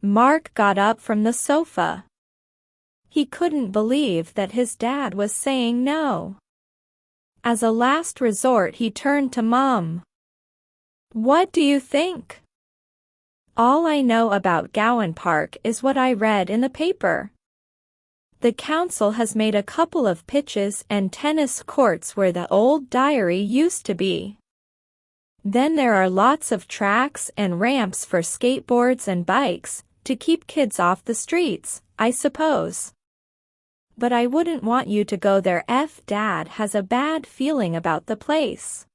Mark got up from the sofa. He couldn't believe that his dad was saying no. As a last resort, he turned to Mom. "What do you think?" "All I know about Gowan Park is what I read in the paper. The council has made a couple of pitches and tennis courts where the old dairy used to be. Then there are lots of tracks and ramps for skateboards and bikes, to keep kids off the streets, I suppose. But I wouldn't want you to go there if Dad has a bad feeling about the place."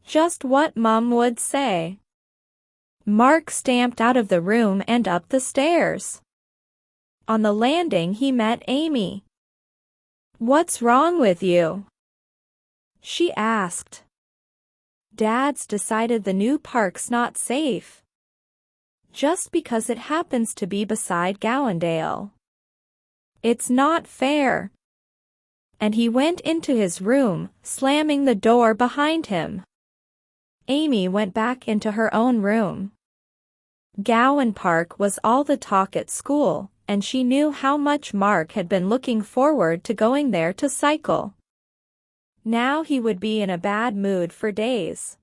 Just what Mom would say. Mark stamped out of the room and up the stairs. On the landing he met Amy. "What's wrong with you?" she asked. "Dad's decided the new park's not safe. Just because it happens to be beside Gowandale. It's not fair." And he went into his room, slamming the door behind him. Amy went back into her own room. Gowan Park was all the talk at school, and she knew how much Mark had been looking forward to going there to cycle. Now he would be in a bad mood for days.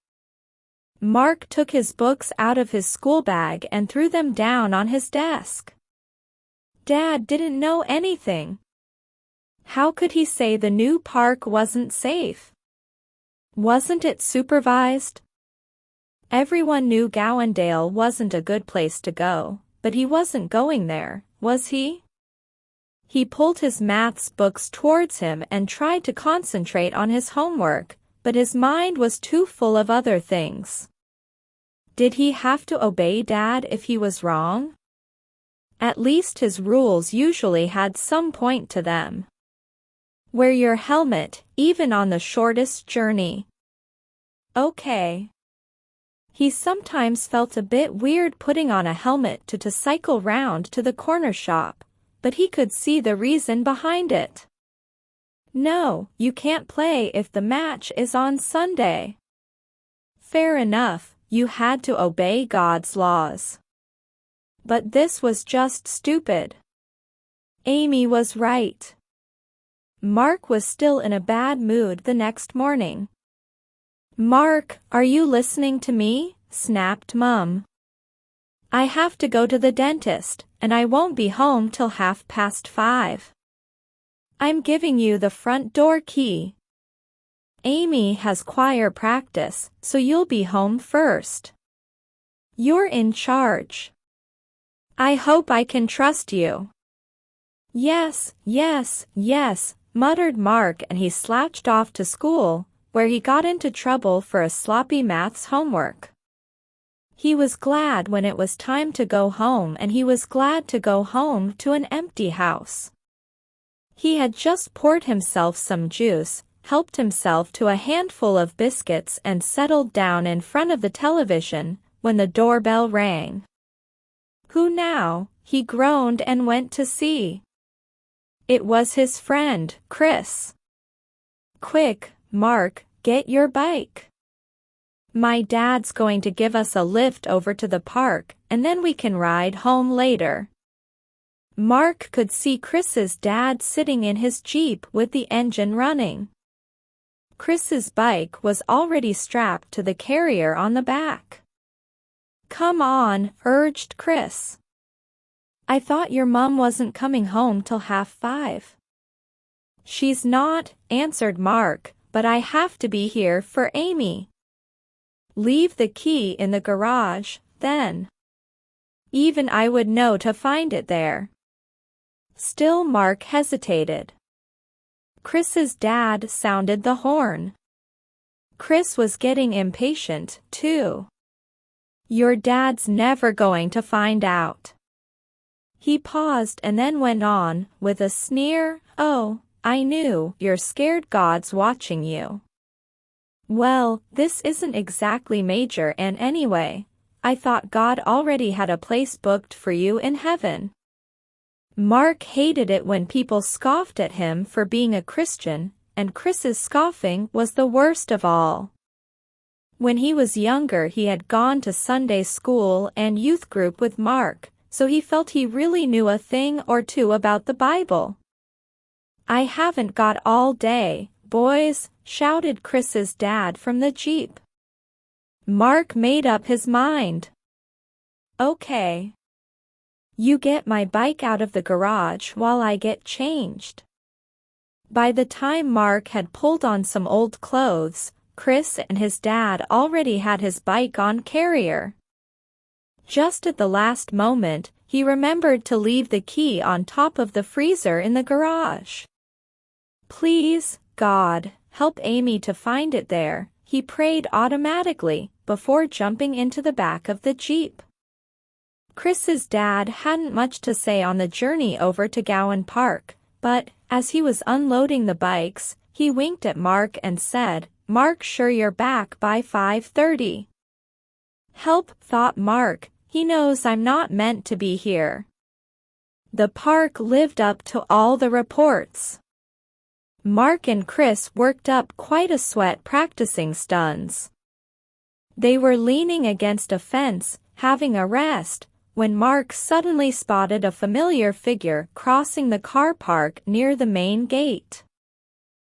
Mark took his books out of his school bag and threw them down on his desk. Dad didn't know anything. How could he say the new park wasn't safe? Wasn't it supervised? Everyone knew Gowandale wasn't a good place to go, but he wasn't going there, was he? He pulled his maths books towards him and tried to concentrate on his homework, but his mind was too full of other things. Did he have to obey Dad if he was wrong? At least his rules usually had some point to them. Wear your helmet, even on the shortest journey. Okay. He sometimes felt a bit weird putting on a helmet to cycle round to the corner shop, but he could see the reason behind it. No, you can't play if the match is on Sunday. Fair enough, you had to obey God's laws. But this was just stupid. Amy was right. Mark was still in a bad mood the next morning. "Mark, are you listening to me?" snapped Mum. "I have to go to the dentist, and I won't be home till 5:30. I'm giving you the front door key. Amy has choir practice, so you'll be home first. You're in charge. I hope I can trust you." "Yes, yes, yes," muttered Mark, and he slouched off to school, where he got into trouble for a sloppy maths homework. He was glad when it was time to go home, and he was glad to go home to an empty house. He had just poured himself some juice, helped himself to a handful of biscuits, and settled down in front of the television when the doorbell rang. Who now? He groaned and went to see. It was his friend, Chris. "Quick, Mark, get your bike. My dad's going to give us a lift over to the park, and then we can ride home later." Mark could see Chris's dad sitting in his Jeep with the engine running. Chris's bike was already strapped to the carrier on the back. "Come on," urged Chris. "I thought your mom wasn't coming home till 5:30. "She's not," answered Mark, "but I have to be here for Amy." "Leave the key in the garage, then. Even I would know to find it there." Still Mark hesitated. Chris's dad sounded the horn. Chris was getting impatient, too. "Your dad's never going to find out." He paused and then went on, with a sneer, "Oh, I knew, you're scared God's watching you. Well, this isn't exactly major, and anyway, I thought God already had a place booked for you in heaven." Mark hated it when people scoffed at him for being a Christian, and Chris's scoffing was the worst of all. When he was younger, he had gone to Sunday school and youth group with Mark, so he felt he really knew a thing or two about the Bible. "I haven't got all day, boys," shouted Chris's dad from the Jeep. Mark made up his mind. "Okay. You get my bike out of the garage while I get changed." By the time Mark had pulled on some old clothes, Chris and his dad already had his bike on carrier. Just at the last moment, he remembered to leave the key on top of the freezer in the garage. "Please, God, help Amy to find it there," he prayed automatically, before jumping into the back of the Jeep. Chris's dad hadn't much to say on the journey over to Gowan Park, but, as he was unloading the bikes, he winked at Mark and said, "Mark, sure you're back by 5:30. "Help," thought Mark, "he knows I'm not meant to be here." The park lived up to all the reports. Mark and Chris worked up quite a sweat practicing stunts. They were leaning against a fence, having a rest, when Mark suddenly spotted a familiar figure crossing the car park near the main gate.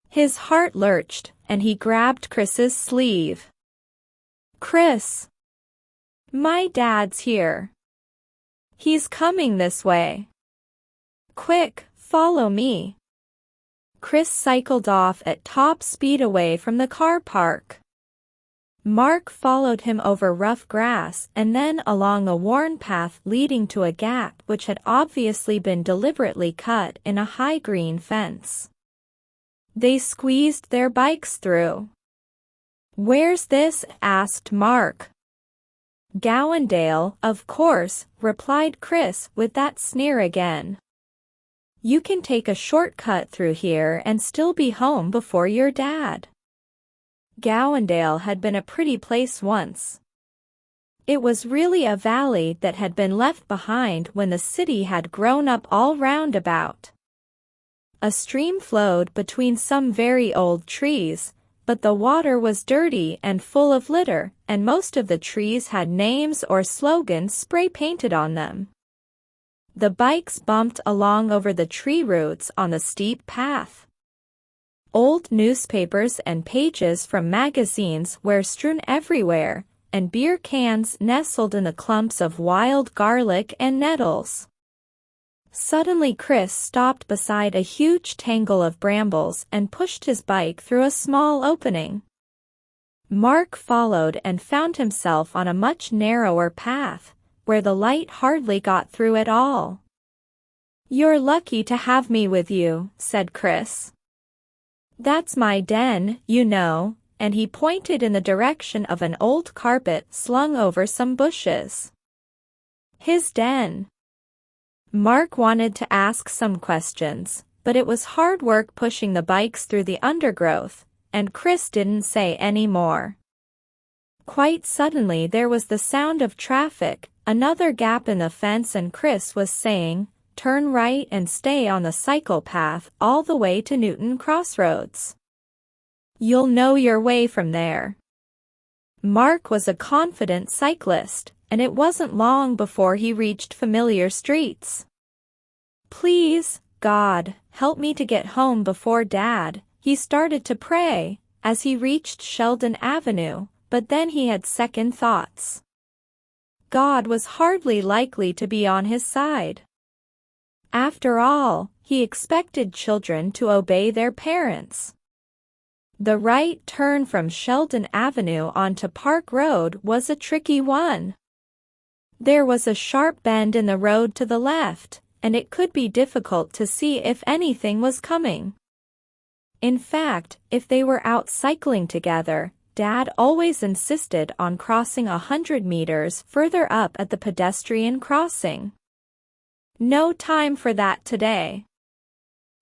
His heart lurched, and he grabbed Chris's sleeve. "Chris! My dad's here. He's coming this way. Quick, follow me." Chris cycled off at top speed away from the car park. Mark followed him over rough grass and then along a worn path leading to a gap which had obviously been deliberately cut in a high green fence. They squeezed their bikes through. "Where's this?" asked Mark. "Gowandale, of course," replied Chris with that sneer again. "You can take a shortcut through here and still be home before your dad." Gowandale had been a pretty place once. It was really a valley that had been left behind when the city had grown up all round about. A stream flowed between some very old trees, but the water was dirty and full of litter, and most of the trees had names or slogans spray-painted on them. The bikes bumped along over the tree roots on the steep path. Old newspapers and pages from magazines were strewn everywhere, and beer cans nestled in the clumps of wild garlic and nettles. Suddenly Chris stopped beside a huge tangle of brambles and pushed his bike through a small opening. Mark followed and found himself on a much narrower path, where the light hardly got through at all. "You're lucky to have me with you," said Chris. "That's my den, you know," and he pointed in the direction of an old carpet slung over some bushes. His den. Mark wanted to ask some questions, but it was hard work pushing the bikes through the undergrowth, and Chris didn't say any more. Quite suddenly there was the sound of traffic, another gap in the fence, and Chris was saying, "Turn right and stay on the cycle path all the way to Newton Crossroads. You'll know your way from there." Mark was a confident cyclist, and it wasn't long before he reached familiar streets. "Please, God, help me to get home before Dad," he started to pray, as he reached Sheldon Avenue, but then he had second thoughts. God was hardly likely to be on his side. After all, he expected children to obey their parents. The right turn from Sheldon Avenue onto Park Road was a tricky one. There was a sharp bend in the road to the left, and it could be difficult to see if anything was coming. In fact, if they were out cycling together, Dad always insisted on crossing 100 meters further up at the pedestrian crossing. No time for that today.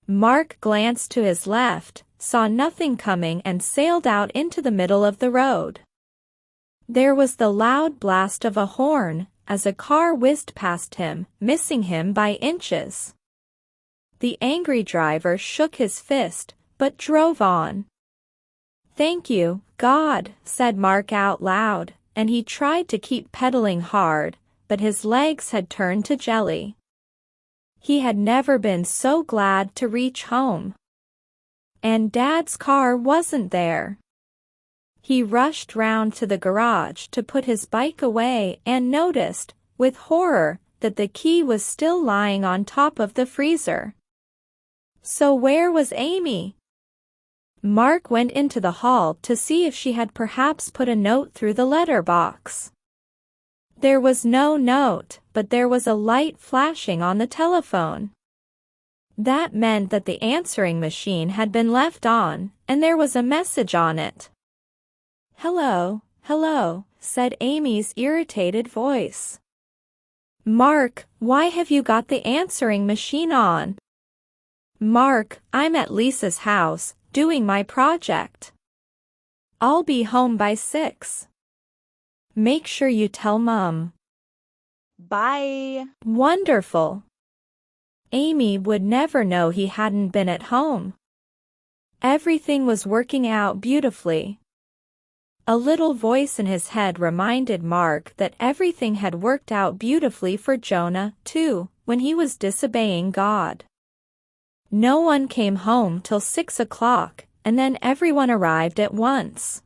Mark glanced to his left, saw nothing coming, and sailed out into the middle of the road. There was the loud blast of a horn, as a car whizzed past him, missing him by inches. The angry driver shook his fist, but drove on. "Thank you, God," said Mark out loud, and he tried to keep pedaling hard, but his legs had turned to jelly. He had never been so glad to reach home. And Dad's car wasn't there. He rushed round to the garage to put his bike away and noticed, with horror, that the key was still lying on top of the freezer. So where was Amy? Mark went into the hall to see if she had perhaps put a note through the letter box. There was no note, but there was a light flashing on the telephone. That meant that the answering machine had been left on, and there was a message on it. "Hello, hello," said Amy's irritated voice. "Mark, why have you got the answering machine on?" "Mark, I'm at Lisa's house, doing my project. I'll be home by 6. Make sure you tell Mom." Bye. Wonderful. Amy would never know he hadn't been at home. Everything was working out beautifully. A little voice in his head reminded Mark that everything had worked out beautifully for Jonah, too, when he was disobeying God. No one came home till 6 o'clock, and then everyone arrived at once.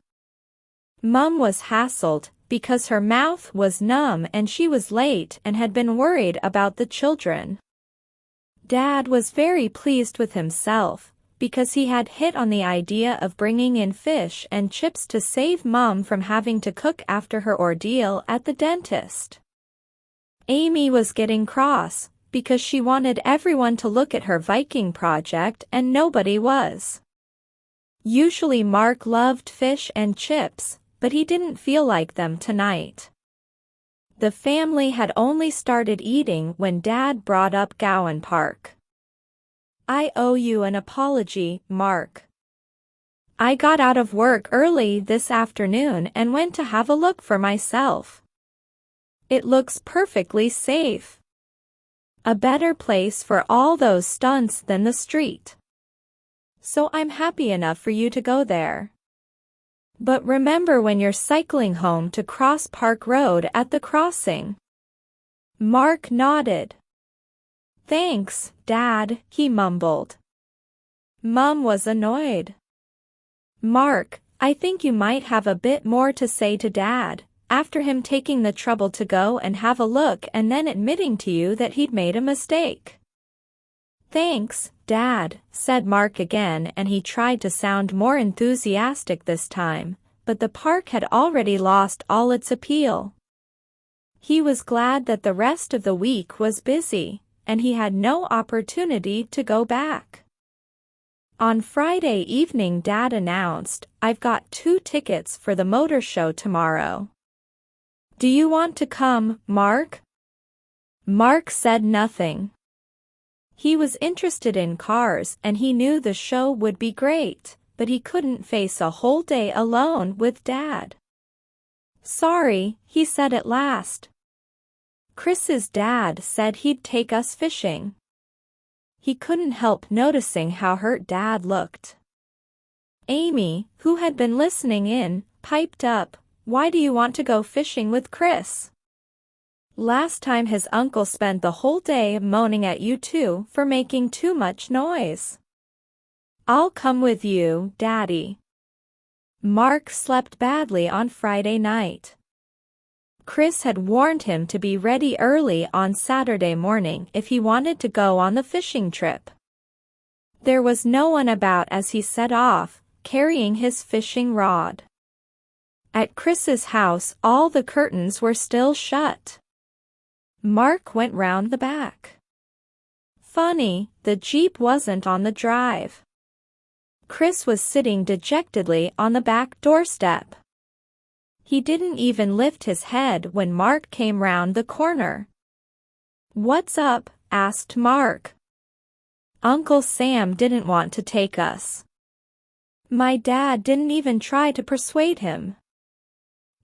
Mum was hassled, because her mouth was numb and she was late and had been worried about the children. Dad was very pleased with himself, because he had hit on the idea of bringing in fish and chips to save Mum from having to cook after her ordeal at the dentist. Amy was getting cross, because she wanted everyone to look at her Viking project and nobody was. Usually Mark loved fish and chips, but he didn't feel like them tonight. The family had only started eating when Dad brought up Gowan Park. "I owe you an apology, Mark. I got out of work early this afternoon and went to have a look for myself. It looks perfectly safe. A better place for all those stunts than the street. So I'm happy enough for you to go there. But remember when you're cycling home to cross Park Road at the crossing." Mark nodded. "Thanks, Dad," he mumbled. Mum was annoyed. "Mark, I think you might have a bit more to say to Dad, after him taking the trouble to go and have a look and then admitting to you that he'd made a mistake." "Thanks, Dad," said Mark again, and he tried to sound more enthusiastic this time, but the park had already lost all its appeal. He was glad that the rest of the week was busy, and he had no opportunity to go back. On Friday evening Dad announced, "I've got 2 tickets for the motor show tomorrow. Do you want to come, Mark?" Mark said nothing. He was interested in cars and he knew the show would be great, but he couldn't face a whole day alone with Dad. "Sorry," he said at last. "Chris's dad said he'd take us fishing." He couldn't help noticing how hurt Dad looked. Amy, who had been listening in, piped up, "Why do you want to go fishing with Chris? Last time his uncle spent the whole day moaning at you two for making too much noise." "I'll come with you, Daddy." Mark slept badly on Friday night. Chris had warned him to be ready early on Saturday morning if he wanted to go on the fishing trip. There was no one about as he set off, carrying his fishing rod. At Chris's house all the curtains were still shut. Mark went round the back. Funny, the Jeep wasn't on the drive. Chris was sitting dejectedly on the back doorstep. He didn't even lift his head when Mark came round the corner. "What's up?" asked Mark. "Uncle Sam didn't want to take us. My dad didn't even try to persuade him.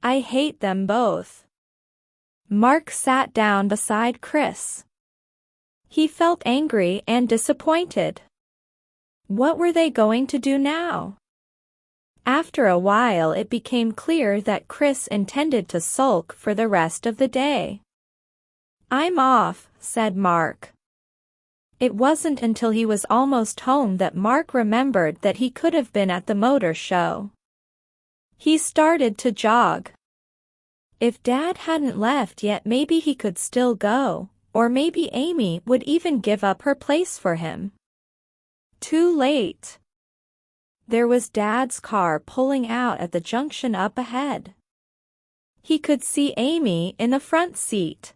I hate them both." Mark sat down beside Chris. He felt angry and disappointed. What were they going to do now? After a while it became clear that Chris intended to sulk for the rest of the day. "I'm off," said Mark. It wasn't until he was almost home that Mark remembered that he could have been at the motor show. He started to jog. If Dad hadn't left yet, maybe he could still go, or maybe Amy would even give up her place for him. Too late. There was Dad's car pulling out at the junction up ahead. He could see Amy in the front seat.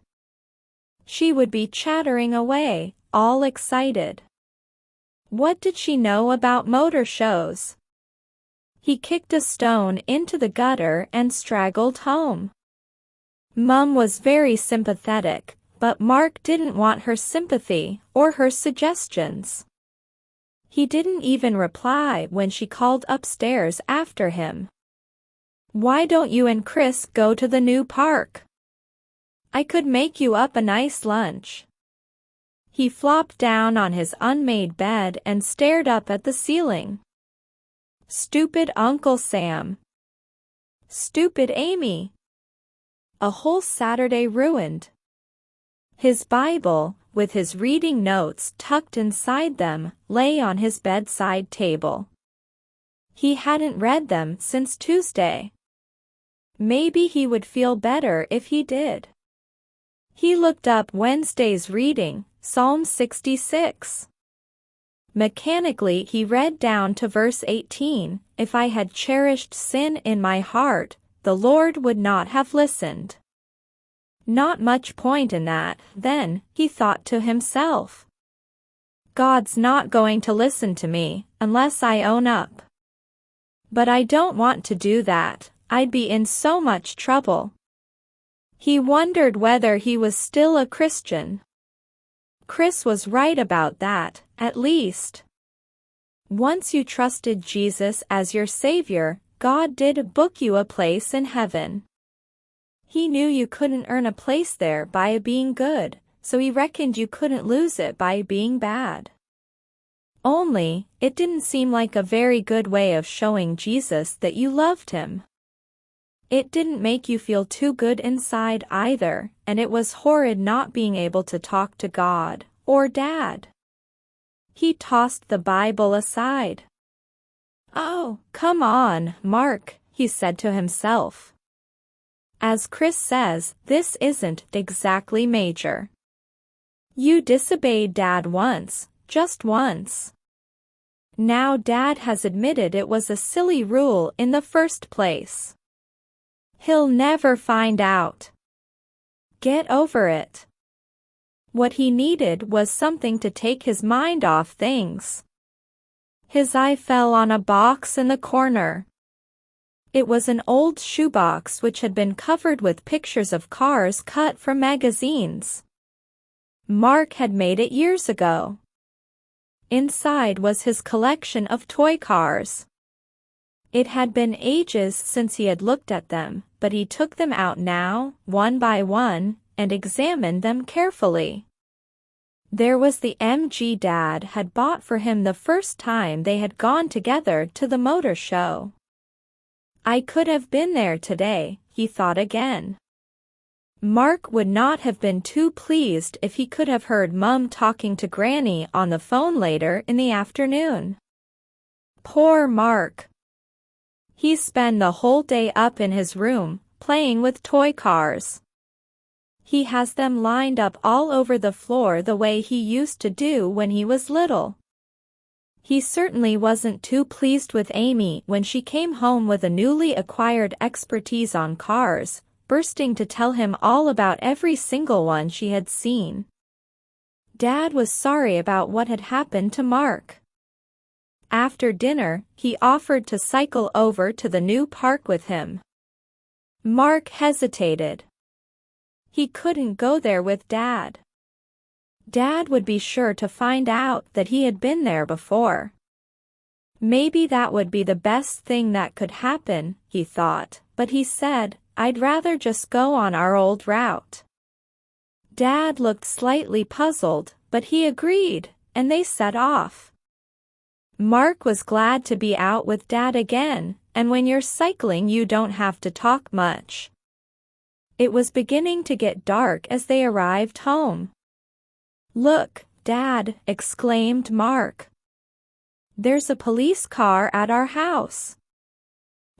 She would be chattering away, all excited. What did she know about motor shows? He kicked a stone into the gutter and straggled home. Mum was very sympathetic, but Mark didn't want her sympathy or her suggestions. He didn't even reply when she called upstairs after him. "Why don't you and Chris go to the new park? I could make you up a nice lunch." He flopped down on his unmade bed and stared up at the ceiling. Stupid Uncle Sam. Stupid Amy. A whole Saturday ruined. His Bible, with his reading notes tucked inside them, lay on his bedside table. He hadn't read them since Tuesday. Maybe he would feel better if he did. He looked up Wednesday's reading, Psalm 66. Mechanically he read down to verse 18, "If I had cherished sin in my heart, the Lord would not have listened." Not much point in that, then, he thought to himself. God's not going to listen to me, unless I own up. But I don't want to do that, I'd be in so much trouble. He wondered whether he was still a Christian. Chris was right about that, at least. Once you trusted Jesus as your Savior, God did book you a place in heaven. He knew you couldn't earn a place there by being good, so he reckoned you couldn't lose it by being bad. Only, it didn't seem like a very good way of showing Jesus that you loved him. It didn't make you feel too good inside either, and it was horrid not being able to talk to God, or Dad. He tossed the Bible aside. "Oh, come on, Mark," he said to himself. As Chris says, this isn't exactly major. You disobeyed Dad once, just once. Now Dad has admitted it was a silly rule in the first place. He'll never find out. Get over it. What he needed was something to take his mind off things. His eye fell on a box in the corner. It was an old shoebox which had been covered with pictures of cars cut from magazines. Mark had made it years ago. Inside was his collection of toy cars. It had been ages since he had looked at them, but he took them out now, one by one, and examined them carefully. There was the MG Dad had bought for him the first time they had gone together to the motor show. I could have been there today, he thought again. Mark would not have been too pleased if he could have heard Mum talking to Granny on the phone later in the afternoon. Poor Mark. He spent the whole day up in his room, playing with toy cars. He has them lined up all over the floor the way he used to do when he was little. He certainly wasn't too pleased with Amy when she came home with a newly acquired expertise on cars, bursting to tell him all about every single one she had seen. Dad was sorry about what had happened to Mark. After dinner, he offered to cycle over to the new park with him. Mark hesitated. He couldn't go there with Dad. Dad would be sure to find out that he had been there before. Maybe that would be the best thing that could happen, he thought, but he said, "I'd rather just go on our old route." Dad looked slightly puzzled, but he agreed, and they set off. Mark was glad to be out with Dad again, and when you're cycling you don't have to talk much. It was beginning to get dark as they arrived home. "Look, Dad," exclaimed Mark. "There's a police car at our house."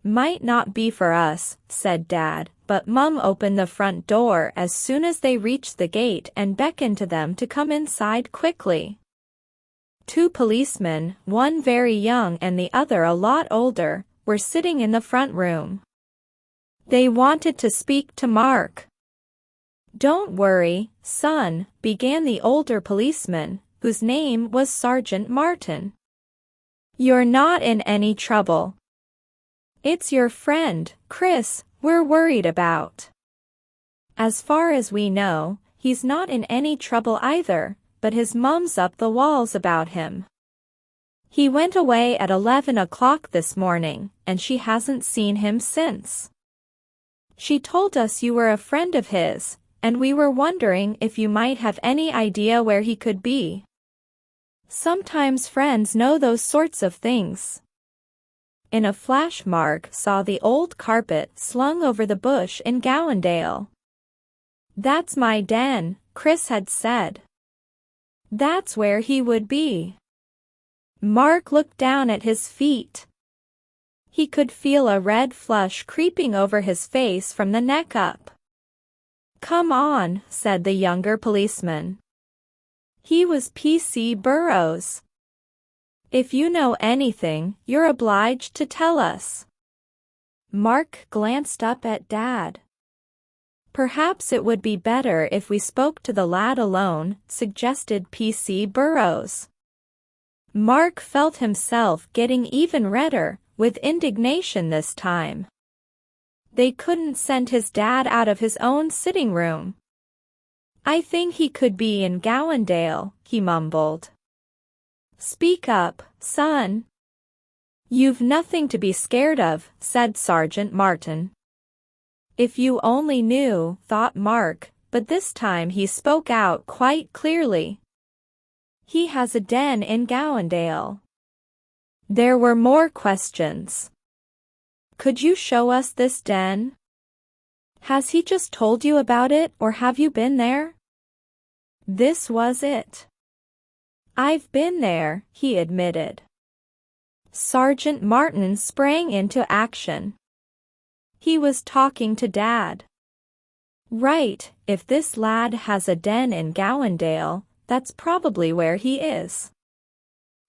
"Might not be for us," said Dad, but Mum opened the front door as soon as they reached the gate and beckoned to them to come inside quickly. Two policemen, one very young and the other a lot older, were sitting in the front room. They wanted to speak to Mark. "Don't worry, son," began the older policeman, whose name was Sergeant Martin. "You're not in any trouble. It's your friend, Chris, we're worried about. As far as we know, he's not in any trouble either, but his mum's up the walls about him. He went away at 11 o'clock this morning, and she hasn't seen him since. She told us you were a friend of his, and we were wondering if you might have any idea where he could be. Sometimes friends know those sorts of things." In a flash Mark saw the old carpet slung over the bush in Gowandale. "That's my den," Chris had said. "That's where he would be." Mark looked down at his feet. He could feel a red flush creeping over his face from the neck up. "Come on," said the younger policeman. He was P.C. Burrows. "If you know anything, you're obliged to tell us." Mark glanced up at Dad. "Perhaps it would be better if we spoke to the lad alone," suggested P.C. Burrows. Mark felt himself getting even redder, with indignation this time. They couldn't send his dad out of his own sitting room. "I think he could be in Gowandale," he mumbled. "Speak up, son." "You've nothing to be scared of," said Sergeant Martin. "If you only knew," thought Mark, but this time he spoke out quite clearly. "He has a den in Gowandale." There were more questions. "Could you show us this den? Has he just told you about it, or have you been there?" This was it. "I've been there," he admitted. Sergeant Martin sprang into action. He was talking to Dad. "Right, if this lad has a den in Gowandale, that's probably where he is.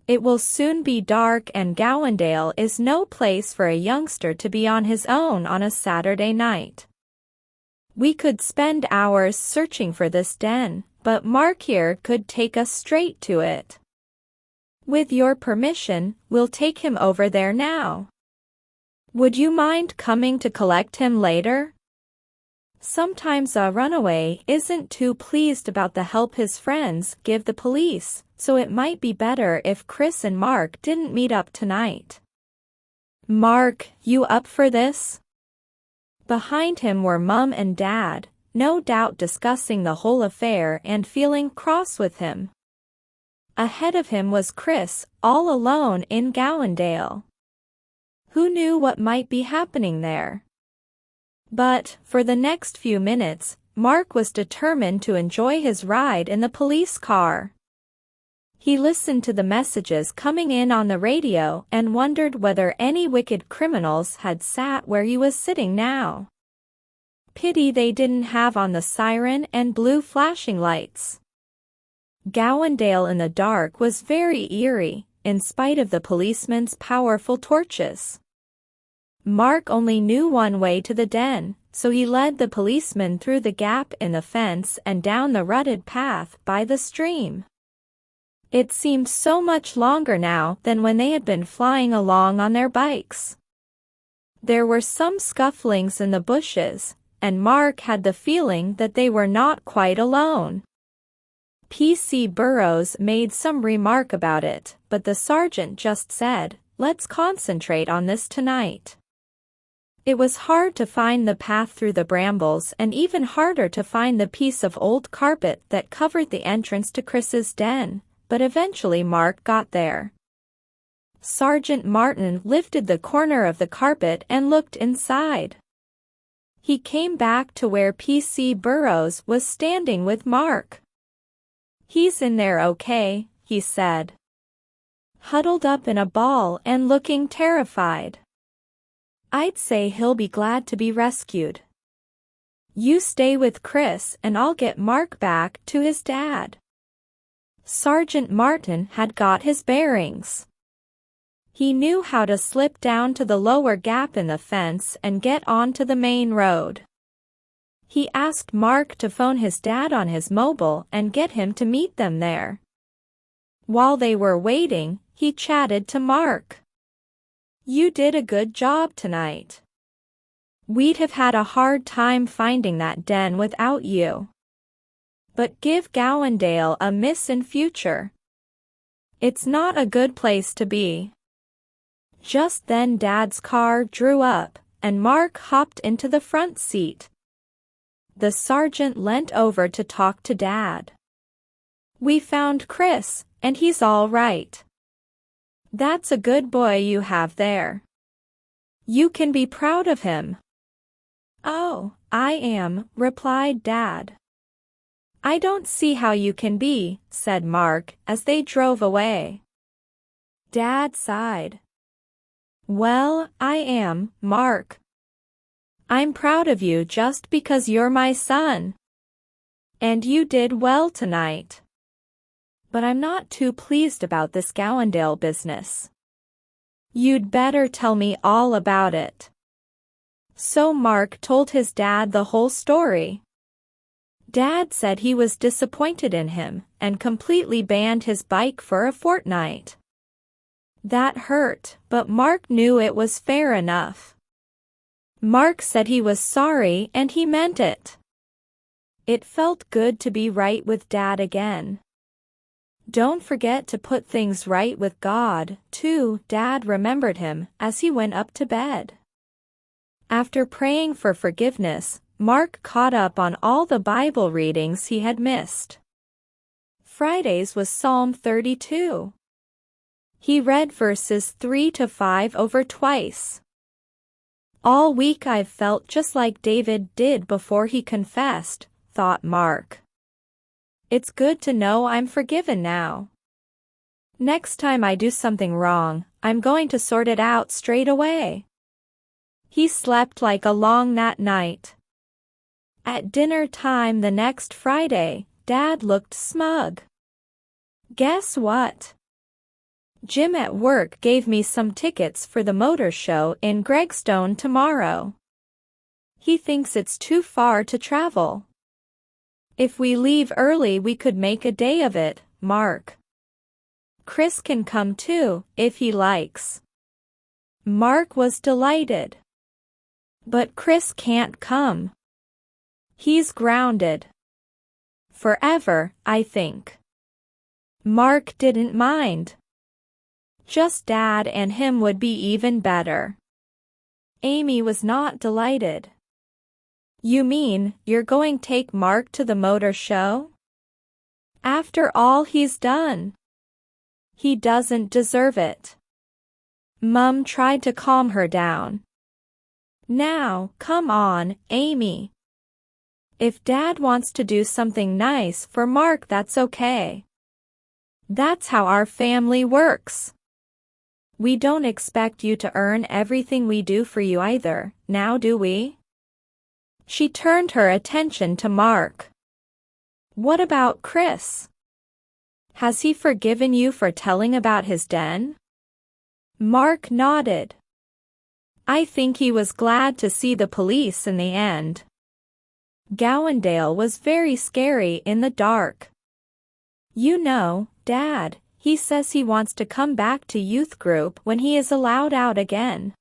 It will soon be dark and Gowandale is no place for a youngster to be on his own on a Saturday night. We could spend hours searching for this den, but Mark here could take us straight to it. With your permission, we'll take him over there now. Would you mind coming to collect him later?" Sometimes a runaway isn't too pleased about the help his friends give the police, so it might be better if Chris and Mark didn't meet up tonight. "Mark, you up for this?" Behind him were Mum and Dad, no doubt discussing the whole affair and feeling cross with him. Ahead of him was Chris, all alone in Gowandale. Who knew what might be happening there? But, for the next few minutes, Mark was determined to enjoy his ride in the police car. He listened to the messages coming in on the radio and wondered whether any wicked criminals had sat where he was sitting now. Pity they didn't have on the siren and blue flashing lights. Gowandale in the dark was very eerie, in spite of the policemen's powerful torches. Mark only knew one way to the den, so he led the policeman through the gap in the fence and down the rutted path by the stream. It seemed so much longer now than when they had been flying along on their bikes. There were some scufflings in the bushes, and Mark had the feeling that they were not quite alone. P.C. Burrows made some remark about it, but the sergeant just said, "Let's concentrate on this tonight." It was hard to find the path through the brambles and even harder to find the piece of old carpet that covered the entrance to Chris's den, but eventually Mark got there. Sergeant Martin lifted the corner of the carpet and looked inside. He came back to where PC Burrows was standing with Mark. "He's in there okay," he said. "Huddled up in a ball and looking terrified. I'd say he'll be glad to be rescued. You stay with Chris and I'll get Mark back to his dad." Sergeant Martin had got his bearings. He knew how to slip down to the lower gap in the fence and get onto the main road. He asked Mark to phone his dad on his mobile and get him to meet them there. While they were waiting, he chatted to Mark. "You did a good job tonight. We'd have had a hard time finding that den without you. But give Gowandale a miss in future. It's not a good place to be." Just then Dad's car drew up, and Mark hopped into the front seat. The sergeant leant over to talk to Dad. "We found Chris, and he's all right. That's a good boy you have there. You can be proud of him." "Oh, I am," replied Dad. "I don't see how you can be," said Mark as they drove away. Dad sighed. "Well, I am, Mark. I'm proud of you just because you're my son. And you did well tonight. But I'm not too pleased about this Gowandale business. You'd better tell me all about it." So Mark told his dad the whole story. Dad said he was disappointed in him and completely banned his bike for a fortnight. That hurt, but Mark knew it was fair enough. Mark said he was sorry and he meant it. It felt good to be right with Dad again. "Don't forget to put things right with God, too," Dad remembered him as he went up to bed. After praying for forgiveness, Mark caught up on all the Bible readings he had missed. Friday's was Psalm 32. He read verses 3 to 5 over twice. "All week I've felt just like David did before he confessed," thought Mark. "It's good to know I'm forgiven now. Next time I do something wrong, I'm going to sort it out straight away." He slept like a log that night. At dinner time the next Friday, Dad looked smug. "Guess what? Jim at work gave me some tickets for the motor show in Gregstone tomorrow. He thinks it's too far to travel. If we leave early we could make a day of it, Mark. Chris can come too, if he likes." Mark was delighted. "But Chris can't come. He's grounded. Forever, I think." Mark didn't mind. Just Dad and him would be even better. Amy was not delighted. "You mean you're going to take Mark to the motor show? After all he's done? He doesn't deserve it." Mum tried to calm her down. "Now, come on, Amy. If Dad wants to do something nice for Mark, that's okay. That's how our family works. We don't expect you to earn everything we do for you either, now do we?" She turned her attention to Mark. "What about Chris? Has he forgiven you for telling about his den?" Mark nodded. "I think he was glad to see the police in the end. Gowandale was very scary in the dark. You know, Dad, he says he wants to come back to youth group when he is allowed out again.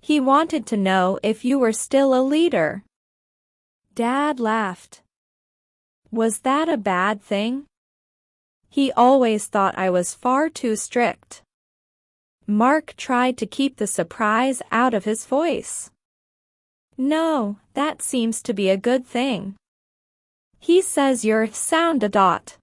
He wanted to know if you were still a leader." Dad laughed. "Was that a bad thing? He always thought I was far too strict." Mark tried to keep the surprise out of his voice. "No, that seems to be a good thing. He says you're sound a dot."